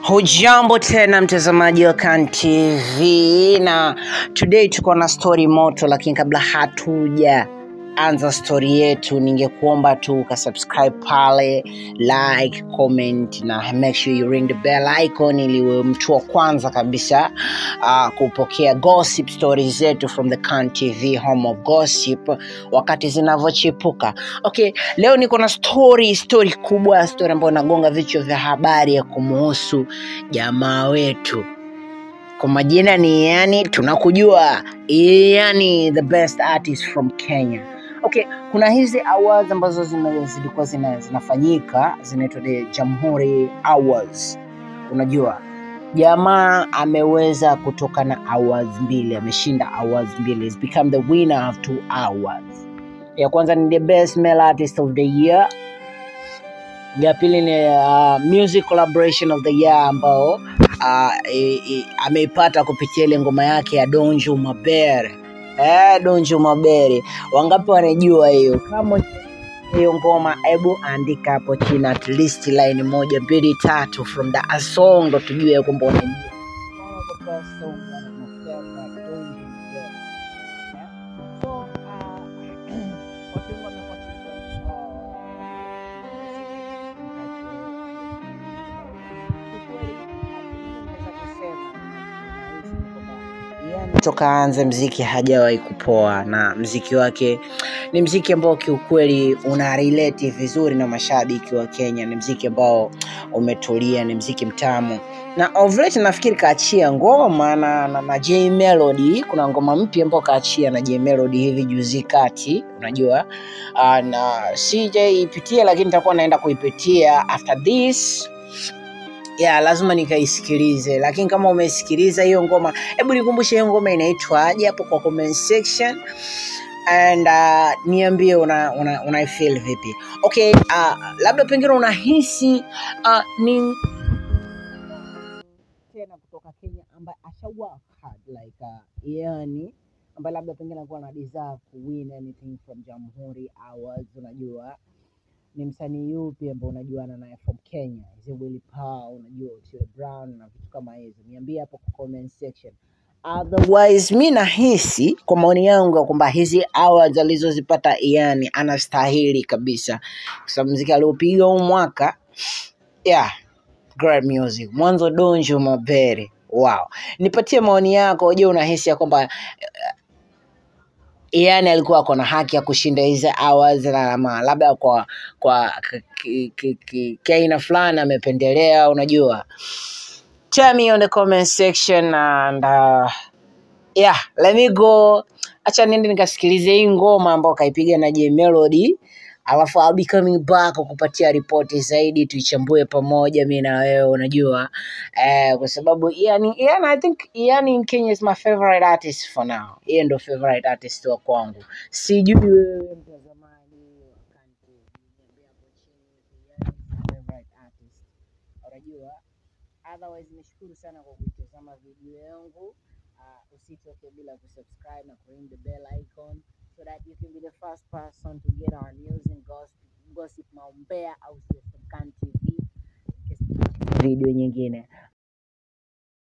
Hujambo tena mtazamaji wa Khan TV, na today tuko na story moto, lakini kabla hatuja anza story yetu ningekuomba tu subscribe pale, like, comment na make sure you ring the bell icon ili uwe mtu wa kwanza kabisa kupokea gossip stories zetu from the Khan TV, home of gossip, wakati zinavyochipuka. Okay, leo niko na story kubwa, story ambayo nagonga vichwa vya habari ya kumuhusu jamaa wetu. Kwa majina ni Yani, tunakujua Yani, the best artist from Kenya. Okay, kuna hizi awards ambazo zilikuwa zinafanyika, zinaitwa the Jamhuri Awards. Unajua jamaa ameweza kutoka na awards mbili, ameshinda awards mbili. He's become the winner of 2 awards. Ya kwanza ni the best male artist of the year. Ya pili ni music collaboration of the year, ambao ameipata kupitia ile ngoma yake ya Donjo Mabere. Donjo Mabere. Wangapi wanajua hiyo? Kama hiyo ngoma, hebu andika hapo chini at least line 1, 2, 3 from the song, ndo tujue kwamba unajua. Toka anze mziki hajawahi kupoa, na mziki wake ni mziki ambao kiukweli una relate vizuri na mashabiki wa Kenya. Ni mziki ambao umetulia, ni mziki mtamu. Na Ovlet nafikiri kaachia ngoma na J Melody. Kuna ngoma mpya ambayo kaachia na J Melody hivi juzi kati, unajua. Na sijaipitia, lakini nitakuwa naenda kuipitia after this. Lazima nikaisikilize. Lakini kama umesikiliza hiyo ngoma, hebu nikumbushe hiyo ngoma inaitwaje hapo kwa comment section, and niambie una feel vipi. Okay, labda pengine unahisi ni tena kutoka Kenya ambaye work hard like Yani, ambaye labda pengine anakuwa na deserve to win anything from Jamhuri Awards. Unajua ni msanii yupi ambao unajuana naye from Kenya? Willy Paul, unajua Otile Brown na vitu kama hizo? Niambie hapo kwa comment section. Otherwise mimi nahisi kwa maoni yangu kwamba hizi awards alizozipata Yani anastahili kabisa, kwa sababu muziki aliopiga huu mwaka, great music. Mwanzo Donjo Mabere. Wow. Nipatie maoni yako. Je, unahisi ya kwamba Yani alikuwa ako na haki ya kushinda hizi awards, na labda kwa kaina fulani amependelea? Unajua, tell me on the comment section, and let me go. Acha niende nikasikilize hii ngoma ambayo kaipiga na J Melody, alafu I'll be coming back kukupatia ripoti zaidi, tuichambue pamoja mimi na wewe. Unajua kwa sababu Yani I think Yani in Kenya is my favorite artist for now. Yeye ndo favorite artist wa kwangu. Sijui wewe mtazamaji wa Khan TV, niambie hapo chini Yani favorite artist. Unajua, otherwise nishukuru sana kwa kutazama video yangu. Usitoke bila kusubscribe na ring the bell icon, so that you can be the first person to get our news and gossip maumbea au Khan TV video nyingine.